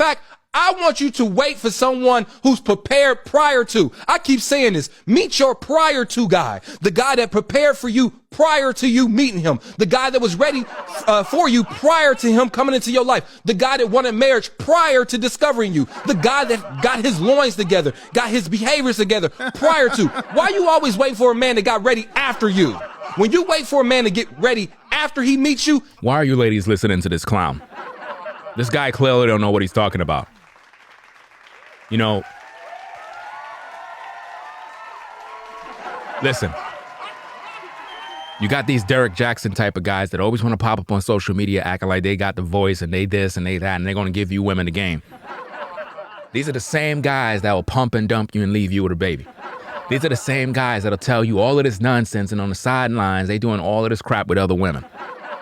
fact, I want you to wait for someone who's prepared prior to. I keep saying this. Meet your prior to guy. The guy that prepared for you prior to you meeting him. The guy that was ready for you prior to him coming into your life. The guy that wanted marriage prior to discovering you. The guy that got his loins together, got his behaviors together prior to. Why you always wait for a man that got ready after you? When you wait for a man to get ready after he meets you. Why are you ladies listening to this clown? This guy clearly don't know what he's talking about. You know, listen, you got these Derek Jackson type of guys that always want to pop up on social media acting like they got the voice and they this and they that and they're going to give you women the game. These are the same guys that will pump and dump you and leave you with a baby. These are the same guys that'll tell you all of this nonsense and on the sidelines, they doing all of this crap with other women.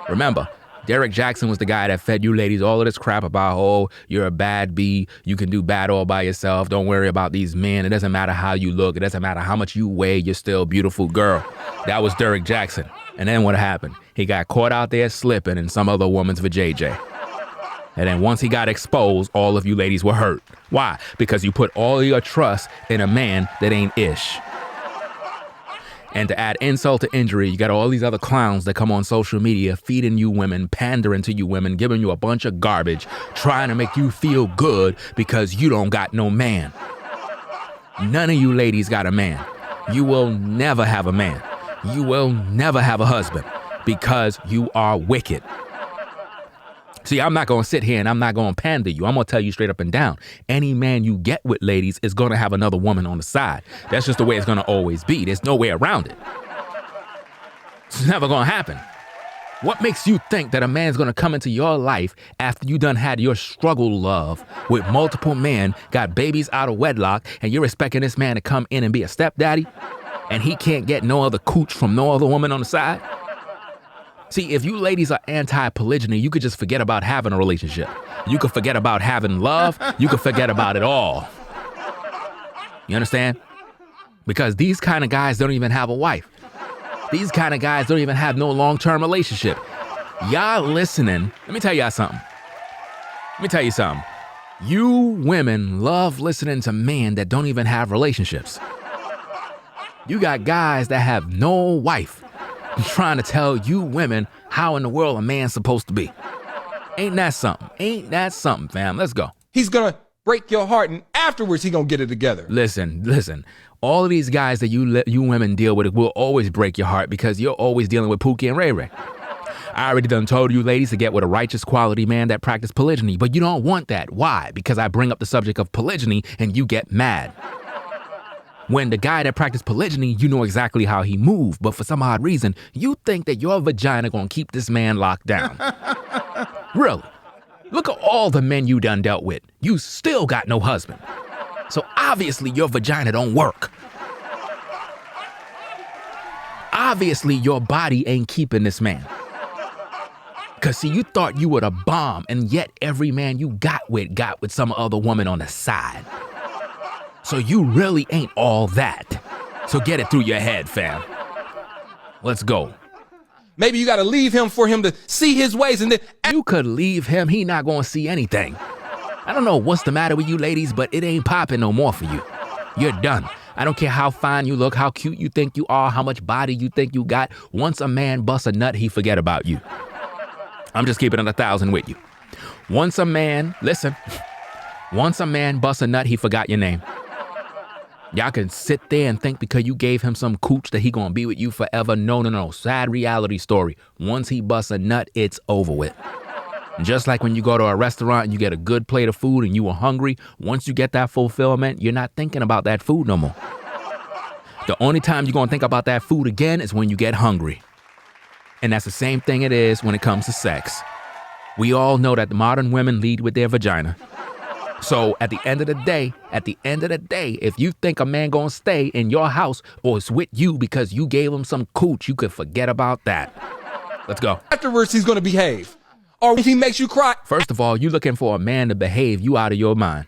Remember, Derek Jackson was the guy that fed you ladies all of this crap about, oh, you're a bad bee. You can do bad all by yourself. Don't worry about these men. It doesn't matter how you look. It doesn't matter how much you weigh. You're still a beautiful girl. That was Derek Jackson. And then what happened? He got caught out there slipping in some other woman's vajayjay. And then once he got exposed, all of you ladies were hurt. Why? Because you put all your trust in a man that ain't ish. And to add insult to injury, you got all these other clowns that come on social media feeding you women, pandering to you women, giving you a bunch of garbage, trying to make you feel good because you don't got no man. None of you ladies got a man. You will never have a man. You will never have a husband because you are wicked. See, I'm not going to sit here and I'm not going to pander you. I'm going to tell you straight up and down. Any man you get with, ladies, is going to have another woman on the side. That's just the way it's going to always be. There's no way around it. It's never going to happen. What makes you think that a man's going to come into your life after you done had your struggle love with multiple men, got babies out of wedlock, and you're expecting this man to come in and be a stepdaddy, and he can't get no other cooch from no other woman on the side? See, if you ladies are anti-polygyny, you could just forget about having a relationship. You could forget about having love. You could forget about it all. You understand? Because these kind of guys don't even have a wife. These kind of guys don't even have no long-term relationship. Y'all listening, let me tell y'all something. You women love listening to men that don't even have relationships. You got guys that have no wife. I'm trying to tell you women how in the world a man's supposed to be. Ain't that something? Ain't that something, fam? Let's go. He's going to break your heart and afterwards he going to get it together. Listen. All of these guys that you women deal with will always break your heart because you're always dealing with Pookie and Ray Ray. I already done told you ladies to get with a righteous quality man that practice polygyny, but you don't want that. Why? Because I bring up the subject of polygyny and you get mad. When the guy that practiced polygyny, you know exactly how he moved, but for some odd reason, you think that your vagina gonna keep this man locked down. Really? Look at all the men you done dealt with. You still got no husband. So obviously your vagina don't work. Obviously your body ain't keeping this man. Cause see, you thought you were a bomb, and yet every man you got with some other woman on the side. So you really ain't all that. So get it through your head, fam. Let's go. Maybe you got to leave him for him to see his ways and then... You could leave him. He not going to see anything. I don't know what's the matter with you ladies, but it ain't popping no more for you. You're done. I don't care how fine you look, how cute you think you are, how much body you think you got. Once a man busts a nut, he forget about you. I'm just keeping it 1,000 with you. Once a man busts a nut, he forgot your name. Y'all can sit there and think because you gave him some cooch that he gonna be with you forever. No. Sad reality story. Once he busts a nut, it's over with. Just like when you go to a restaurant and you get a good plate of food and you are hungry, once you get that fulfillment, you're not thinking about that food no more. The only time you're gonna think about that food again is when you get hungry. And that's the same thing it is when it comes to sex. We all know that the modern women lead with their vagina. So at the end of the day, if you think a man gonna stay in your house or is with you because you gave him some cooch, you could forget about that. Let's go. Afterwards, he's gonna behave. Or if he makes you cry. First of all, you looking for a man to behave, you out of your mind.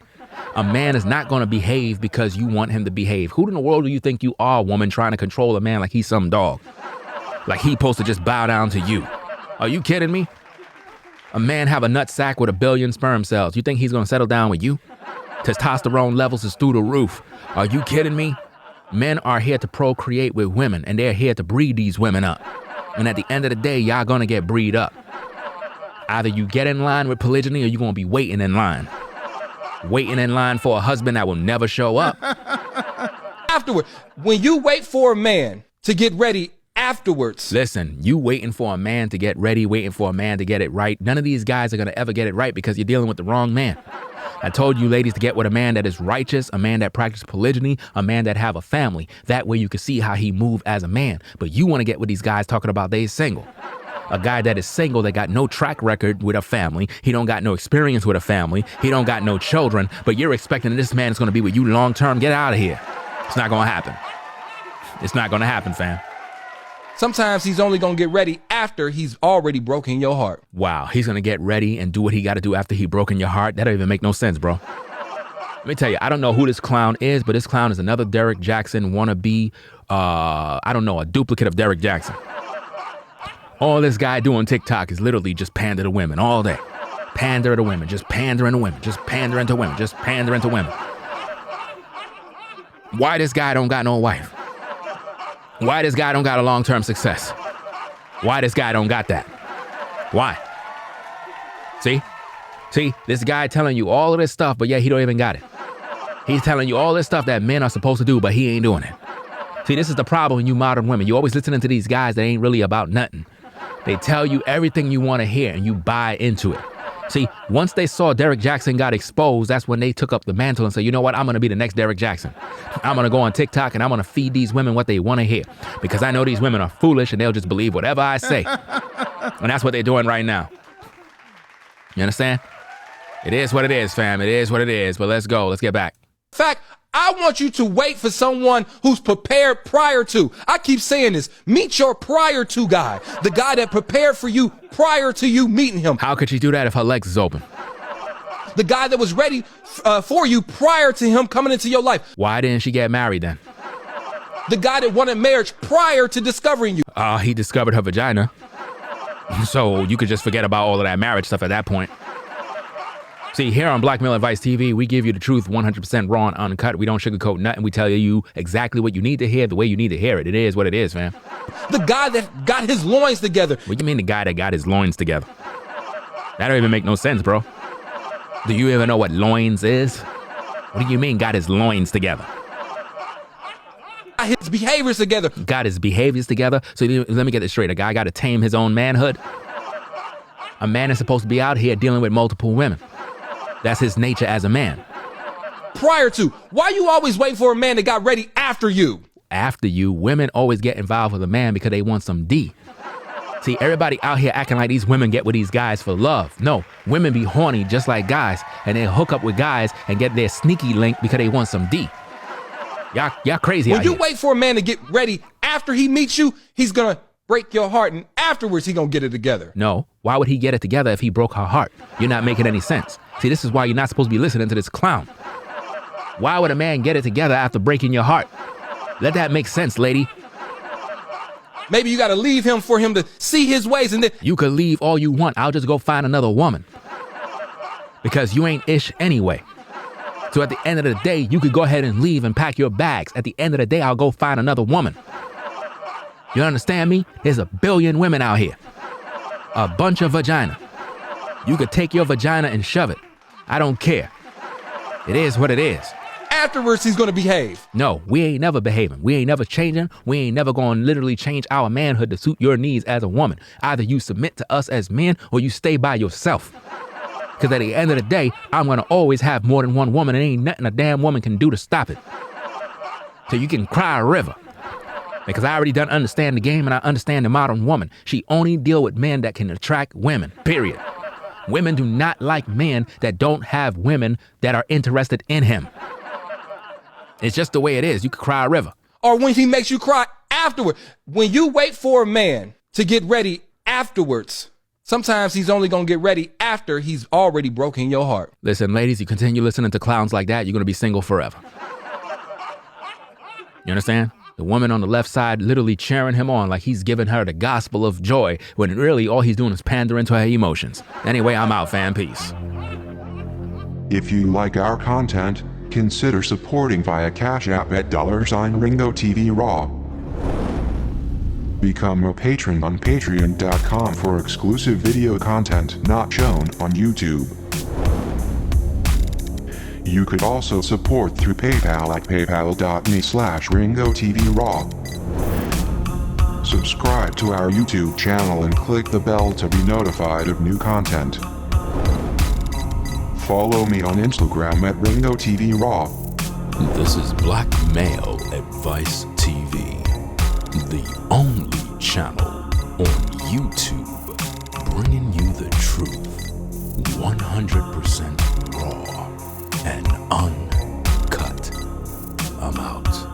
A man is not gonna behave because you want him to behave. Who in the world do you think you are, woman, trying to control a man like he's some dog? Like he's supposed to just bow down to you. Are you kidding me? A man have a nut sack with 1 billion sperm cells. You think he's gonna settle down with you? Testosterone levels is through the roof. Are you kidding me? Men are here to procreate with women, and they're here to breed these women up. And at the end of the day, y'all gonna get breed up. Either you get in line with polygyny or you're gonna be waiting in line. Waiting in line for a husband that will never show up. Afterward, when you wait for a man to get ready afterwards. Listen, you waiting for a man to get ready, waiting for a man to get it right. None of these guys are gonna ever get it right because you're dealing with the wrong man. I told you ladies to get with a man that is righteous, a man that practices polygyny, a man that have a family. That way you can see how he move as a man. But you want to get with these guys talking about they single. A guy that is single, that got no track record with a family. He don't got no experience with a family. He don't got no children. But you're expecting this man is going to be with you long term. Get out of here. It's not going to happen. It's not going to happen, fam. Sometimes he's only going to get ready after he's already broken your heart. Wow, he's going to get ready and do what he got to do after he broken your heart? That don't even make no sense, bro. Let me tell you, I don't know who this clown is, but this clown is another Derek Jackson wannabe, I don't know, a duplicate of Derek Jackson. All this guy doing on TikTok is literally just pander to women all day. Pander to women, just pandering to women, just pandering to women, just pandering to women. Why this guy don't got no wife? Why this guy don't got a long-term success? Why this guy don't got that? Why? See, this guy telling you all of this stuff, but yeah, he don't even got it. He's telling you all this stuff that men are supposed to do, but he ain't doing it. See, this is the problem with you modern women. You always listening to these guys that ain't really about nothing. They tell you everything you want to hear and you buy into it. See, once they saw Derek Jackson got exposed, that's when they took up the mantle and said, you know what, I'm going to be the next Derek Jackson. I'm going to go on TikTok and I'm going to feed these women what they want to hear because I know these women are foolish and they'll just believe whatever I say. And that's what they're doing right now. You understand? It is what it is, fam. It is what it is. But let's go. Let's get back. In fact, I want you to wait for someone who's prepared prior to. I keep saying this. Meet your prior to guy. The guy that prepared for you prior to you meeting him. How could she do that if her legs is open? The guy that was ready for you prior to him coming into your life. Why didn't she get married then? The guy that wanted marriage prior to discovering you. He discovered her vagina. So you could just forget about all of that marriage stuff at that point. See, here on Black Male Advice TV, we give you the truth 100% raw and uncut. We don't sugarcoat nothing. We tell you exactly what you need to hear the way you need to hear it. It is what it is, fam. The guy that got his loins together. What do you mean the guy that got his loins together? That don't even make no sense, bro. Do you even know what loins is? What do you mean got his loins together? Got his behaviors together. Got his behaviors together? So let me get this straight. A guy got to tame his own manhood? A man is supposed to be out here dealing with multiple women. That's his nature as a man. Prior to. Why you always waiting for a man that got ready after you? After you, women always get involved with a man because they want some D. See, everybody out here acting like these women get with these guys for love. No, women be horny just like guys, and they hook up with guys and get their sneaky link because they want some D. Y'all crazy out here. When you wait for a man to get ready after he meets you, he's gonna break your heart, and afterwards he gonna get it together. No, why would he get it together if he broke her heart? You're not making any sense. See, this is why you're not supposed to be listening to this clown. Why would a man get it together after breaking your heart? Let that make sense, lady. Maybe you gotta leave him for him to see his ways, and then you could leave all you want. I'll just go find another woman. Because you ain't ish anyway. So at the end of the day, you could go ahead and leave and pack your bags. At the end of the day, I'll go find another woman. You understand me? There's 1 billion women out here. A bunch of vagina. You could take your vagina and shove it. I don't care. It is what it is. Afterwards, he's gonna behave. No, we ain't never behaving. We ain't never changing. We ain't never gonna literally change our manhood to suit your needs as a woman. Either you submit to us as men or you stay by yourself. Because at the end of the day, I'm gonna always have more than one woman and ain't nothing a damn woman can do to stop it. So you can cry a river. Because I already done understand the game and I understand the modern woman. She only deal with men that can attract women, period. Women do not like men that don't have women that are interested in him. It's just the way it is. You could cry a river. Or when he makes you cry afterward. When you wait for a man to get ready afterwards, sometimes he's only going to get ready after he's already broken your heart. Listen, ladies, you continue listening to clowns like that, you're going to be single forever. You understand? The woman on the left side literally cheering him on like he's giving her the gospel of joy, when really all he's doing is pandering to her emotions. Anyway, I'm out, fam. Peace. If you like our content, consider supporting via Cash App at $RingoTV Raw. Become a patron on patreon.com for exclusive video content not shown on YouTube. You could also support through PayPal at paypal.me/RingoTVRaw. Subscribe to our YouTube channel and click the bell to be notified of new content. Follow me on Instagram at RingoTVRaw. This is Black Male Advice TV, the only channel on YouTube bringing you the truth 100% raw and uncut. I'm out.